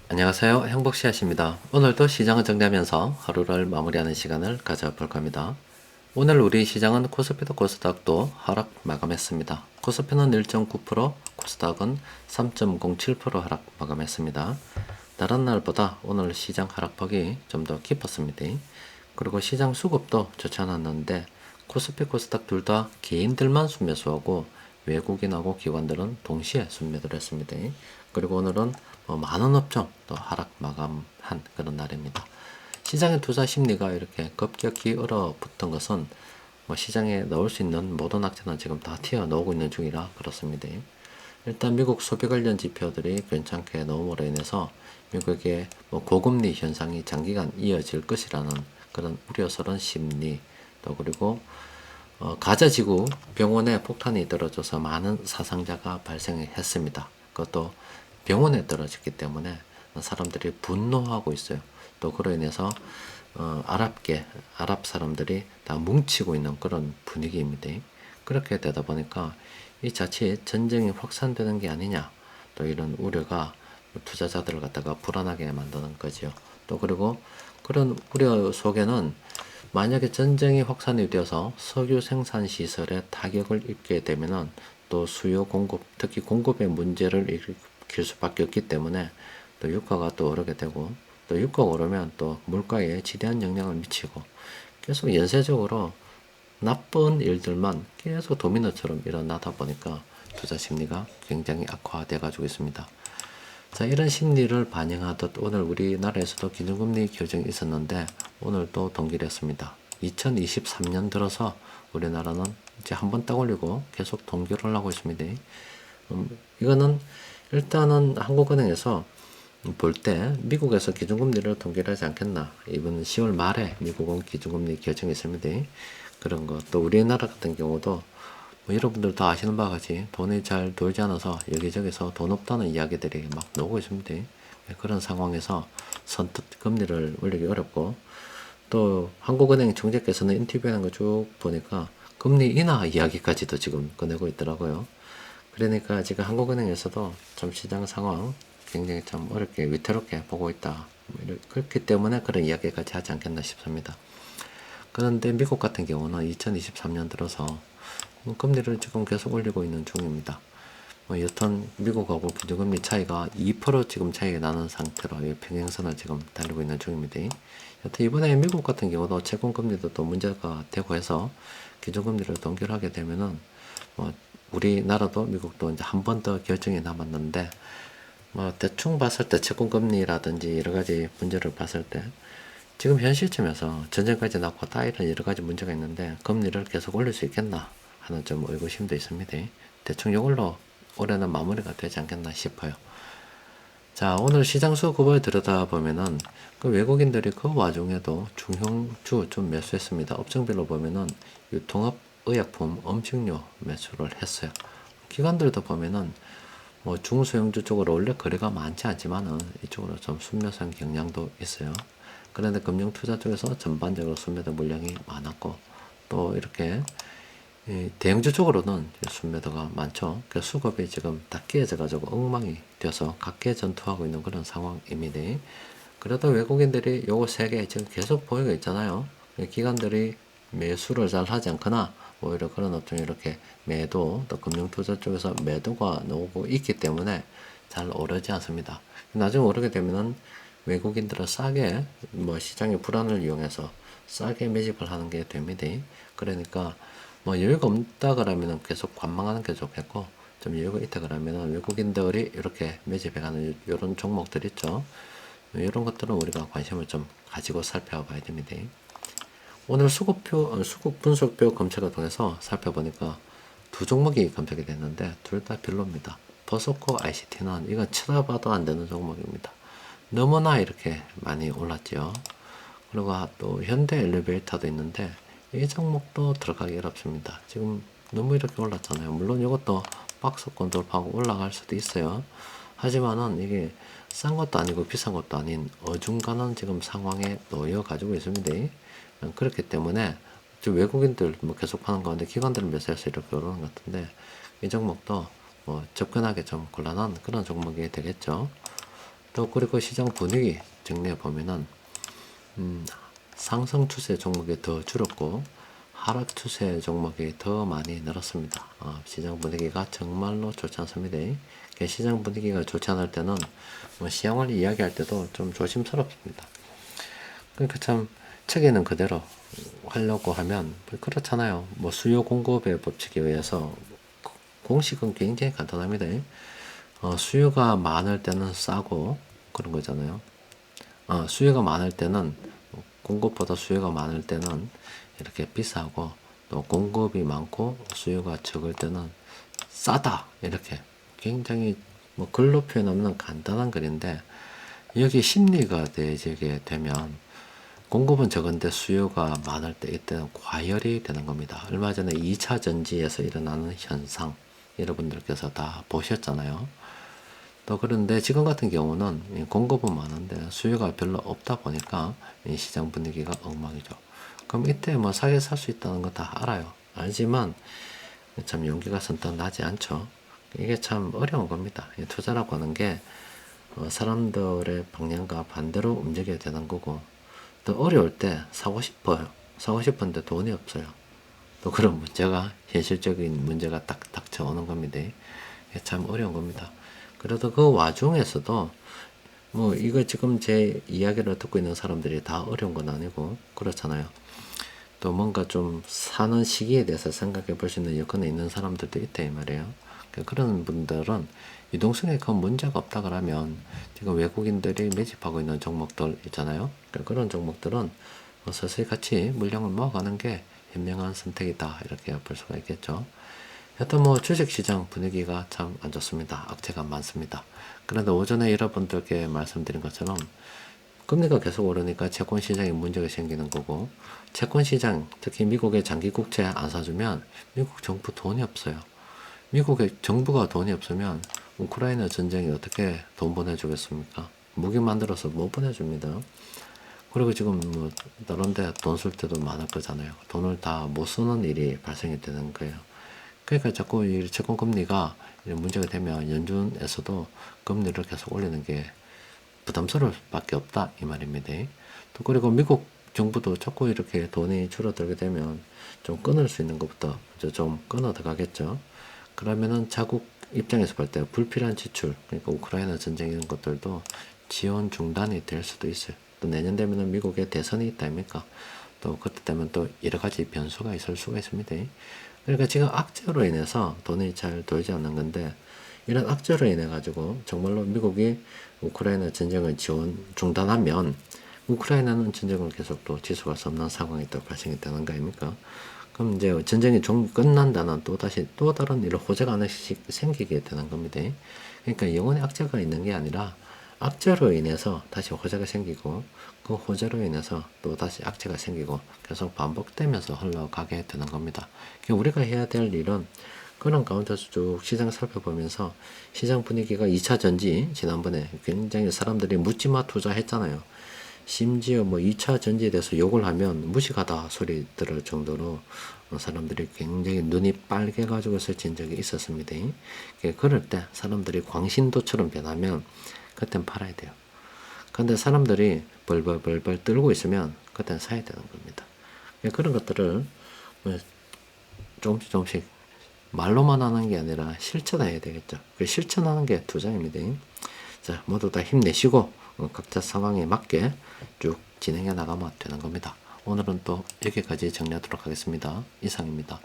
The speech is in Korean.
안녕하세요. 행복씨앗입니다. 오늘도 시장을 정리하면서 하루를 마무리하는 시간을 가져볼 겁니다. 오늘 우리 시장은 코스피도 코스닥도 하락 마감했습니다. 코스피는 1.9%, 코스닥은 3.07% 하락 마감했습니다. 다른 날보다 오늘 시장 하락폭이 좀 더 깊었습니다. 그리고 시장 수급도 좋지 않았는데 코스피, 코스닥 둘 다 개인들만 순매수하고 외국인하고 기관들은 동시에 순매도를 했습니다. 그리고 오늘은 많은 업종 또 하락 마감한 그런 날입니다. 시장의 투자 심리가 이렇게 급격히 얼어붙은 것은 시장에 넣을 수 있는 모든 악재는 지금 다 튀어나오고 있는 중이라 그렇습니다. 일단 미국 소비 관련 지표들이 괜찮게 나옴으로 인해서 미국의 고금리 현상이 장기간 이어질 것이라는 그런 우려스러운 심리, 또 그리고 가자지구 병원에 폭탄이 떨어져서 많은 사상자가 발생했습니다. 그것도 병원에 떨어졌기 때문에 사람들이 분노하고 있어요. 또 그로 인해서 아랍 사람들이 다 뭉치고 있는 그런 분위기입니다. 그렇게 되다 보니까 이 자칫 전쟁이 확산되는 게 아니냐, 또 이런 우려가 투자자들을 갖다가 불안하게 만드는 거죠. 또 그리고 그런 우려 속에는 만약에 전쟁이 확산이 되어서 석유 생산 시설에 타격을 입게 되면은 또 수요 공급, 특히 공급의 문제를 일으킬 수밖에 없기 때문에 또 유가가 또 오르게 되고, 또 유가가 오르면 또 물가에 지대한 영향을 미치고, 계속 연쇄적으로 나쁜 일들만 계속 도미노처럼 일어나다 보니까 투자 심리가 굉장히 악화돼 가지고 있습니다. 자, 이런 심리를 반영하듯 오늘 우리나라에서도 기준금리 결정이 있었는데 오늘 또 동결했습니다. 2023년 들어서 우리나라는 이제 한 번 딱 올리고 계속 동결을 하고 있습니다. 이거는 일단은 한국은행에서 볼 때 미국에서 기준금리를 동결하지 않겠나. 이번 10월 말에 미국은 기준금리 결정이 있습니다. 그런 것. 또 우리나라 같은 경우도 여러분들 다 아시는 바와 같이 돈이 잘 돌지 않아서 여기저기서 돈 없다는 이야기들이 막 나오고 있습니다. 그런 상황에서 선뜻 금리를 올리기 어렵고, 또 한국은행 총재께서는 인터뷰하는 거 쭉 보니까 금리 인하 이야기까지도 지금 꺼내고 있더라고요. 그러니까 지금 한국은행에서도 좀 시장 상황 굉장히 좀 어렵게 위태롭게 보고 있다. 그렇기 때문에 그런 이야기까지 하지 않겠나 싶습니다. 그런데 미국 같은 경우는 2023년 들어서 금리를 지금 계속 올리고 있는 중입니다. 여튼 미국하고 기준금리 차이가 2% 지금 차이가 나는 상태로 평행선을 지금 달리고 있는 중입니다. 여튼 이번에 미국 같은 경우도 채권금리도 또 문제가 되고 해서 기준금리를 동결하게 되면은 우리나라도 미국도 이제 한 번 더 결정이 남았는데, 대충 봤을 때 채권금리라든지 여러 가지 문제를 봤을 때 지금 현 시점에서 전쟁까지 낳고 다 이런 여러 가지 문제가 있는데 금리를 계속 올릴 수 있겠나 하는 좀 의구심도 있습니다. 대충 이걸로 올해는 마무리가 되지 않겠나 싶어요. 자, 오늘 시장 수급을 들여다보면은 그 외국인들이 그 와중에도 중형주 좀 매수했습니다. 업종별로 보면은 유통업, 의약품, 음식료 매수를 했어요. 기관들도 보면은 중소형주 쪽으로 원래 거래가 많지 않지만은 이쪽으로 좀 순매수한 경향도 있어요. 그런데 금융투자 쪽에서 전반적으로 순매도 물량이 많았고, 또 이렇게 대형주 쪽으로는 순매도가 많죠. 그 수급이 지금 다 깨져 가지고 엉망이 되어서 각계 전투하고 있는 그런 상황입니다. 그래도 외국인들이 요거 세 개 지금 계속 보이고 있잖아요. 기관들이 매수를 잘 하지 않거나 오히려 그런 업종이 이렇게 매도, 또 금융투자 쪽에서 매도가 나오고 있기 때문에 잘 오르지 않습니다. 나중에 오르게 되면은 외국인들은 싸게 시장의 불안을 이용해서 싸게 매집을 하는 게 됩니다. 그러니까 여유가 없다 그러면은 계속 관망하는 게 좋겠고, 좀 여유가 있다 그러면은 외국인들이 이렇게 매집해가는 이런 종목들 있죠. 이런 것들은 우리가 관심을 좀 가지고 살펴봐야 됩니다. 오늘 수급 분석표 검색을 통해서 살펴보니까 두 종목이 검색이 됐는데 둘 다 별로입니다. 버스코 ICT는 이건 쳐다봐도 안 되는 종목입니다. 너무나 이렇게 많이 올랐죠. 그리고 또 현대 엘리베이터도 있는데 이 종목도 들어가기 어렵습니다. 지금 너무 이렇게 올랐잖아요. 물론 이것도 박스권 돌파하고 올라갈 수도 있어요. 하지만은 이게 싼 것도 아니고 비싼 것도 아닌 어중간한 지금 상황에 놓여 가지고 있습니다. 그렇기 때문에 외국인들 계속 파는 가운데 기관들 매수해서 이렇게 오르는 것 같은데, 이 종목도 접근하기 좀 곤란한 그런 종목이 되겠죠. 또 그리고 시장 분위기 정리해 보면은 상승 추세 종목이 더 줄었고 하락 추세 종목이 더 많이 늘었습니다. 시장 분위기가 정말로 좋지 않습니다. 시장 분위기가 좋지 않을 때는 뭐 시장을 이야기할 때도 좀 조심스럽습니다. 그러니까 참 책에는 그대로 하려고 하면 그렇잖아요. 뭐 수요 공급의 법칙에 의해서 공식은 굉장히 간단합니다. 수요가 많을 때는 싸고 그런 거잖아요. 수요가 많을 때는 공급보다 수요가 많을 때는 이렇게 비싸고 또 공급이 많고 수요가 적을 때는 싸다 이렇게 굉장히 뭐 글로 표현하면 간단한 글인데 여기 심리가 되게 되면 공급은 적은데 수요가 많을 때 이때는 과열이 되는 겁니다. 얼마 전에 2차 전지에서 일어나는 현상 여러분들께서 다 보셨잖아요. 또 그런데 지금 같은 경우는 공급은 많은데 수요가 별로 없다 보니까 시장 분위기가 엉망이죠. 그럼 이때 뭐 사게 살 수 있다는 거 다 알아요. 알지만 참 용기가 선뜻 나지 않죠. 이게 참 어려운 겁니다. 투자라고 하는 게 사람들의 방향과 반대로 움직여야 되는 거고 또 어려울 때 사고 싶어요. 사고 싶은데 돈이 없어요. 또 그런 문제가 현실적인 문제가 딱 닥쳐오는 겁니다. 이게 참 어려운 겁니다. 그래도 그 와중에서도 뭐 이거 지금 제 이야기를 듣고 있는 사람들이 다 어려운 건 아니고 그렇잖아요. 또 뭔가 좀 사는 시기에 대해서 생각해 볼 수 있는 여건에 있는 사람들도 있다 이 말이에요. 그런 분들은 유동성에 큰 문제가 없다 그러면 지금 외국인들이 매집하고 있는 종목들 있잖아요. 그런 종목들은 서서히 같이 물량을 모아가는 게 현명한 선택이다 이렇게 볼 수가 있겠죠. 여튼 뭐 주식시장 분위기가 참 안 좋습니다. 악재가 많습니다. 그런데 오전에 여러분들께 말씀드린 것처럼 금리가 계속 오르니까 채권시장에 문제가 생기는 거고 채권시장 특히 미국의 장기국채 안 사주면 미국 정부 돈이 없어요. 미국의 정부가 돈이 없으면 우크라이나 전쟁이 어떻게 돈 보내주겠습니까? 무기 만들어서 못 보내줍니다. 그리고 지금 뭐 다른 데 돈 쓸 때도 많을 거잖아요. 돈을 다 못 쓰는 일이 발생이 되는 거예요. 그러니까 자꾸 이 채권 금리가 문제가 되면 연준에서도 금리를 계속 올리는 게 부담스러울 수밖에 없다 이 말입니다. 또 그리고 미국 정부도 자꾸 이렇게 돈이 줄어들게 되면 좀 끊을 수 있는 것부터 좀 끊어 들어가겠죠. 그러면은 자국 입장에서 볼 때 불필요한 지출, 그러니까 우크라이나 전쟁 이런 것들도 지원 중단이 될 수도 있어요. 또 내년 되면은 미국에 대선이 있다 아닙니까? 또 그때 되면 또 여러 가지 변수가 있을 수가 있습니다. 그러니까 지금 악재로 인해서 돈이 잘 돌지 않는 건데 이런 악재로 인해 가지고 정말로 미국이 우크라이나 전쟁을 지원 중단하면 우크라이나는 전쟁을 계속 또 지속할 수 없는 상황이 또 발생이 되는 거 아닙니까? 그럼 이제 전쟁이 끝난다는 또 다른 이런 호재가 하나씩 생기게 되는 겁니다. 그러니까 영원히 악재가 있는 게 아니라 악재로 인해서 다시 호재가 생기고 그 호재로 인해서 또 다시 악재가 생기고 계속 반복되면서 흘러가게 되는 겁니다. 우리가 해야 될 일은 그런 가운데서 쭉 시장 살펴보면서 시장 분위기가 2차 전지 지난번에 굉장히 사람들이 묻지마 투자했잖아요. 심지어 뭐 2차 전지에 대해서 욕을 하면 무식하다 소리 들을 정도로 사람들이 굉장히 눈이 빨개가지고 설친 적이 있었습니다. 그럴 때 사람들이 광신도처럼 변하면 그땐 팔아야 돼요. 근데 사람들이 벌벌벌벌 떨고 있으면 그땐 사야 되는 겁니다. 그런 것들을 조금씩 말로만 하는 게 아니라 실천해야 되겠죠. 그 실천하는 게 투자입니다. 자, 모두 다 힘내시고 각자 상황에 맞게 쭉 진행해 나가면 되는 겁니다. 오늘은 또 여기까지 정리하도록 하겠습니다. 이상입니다.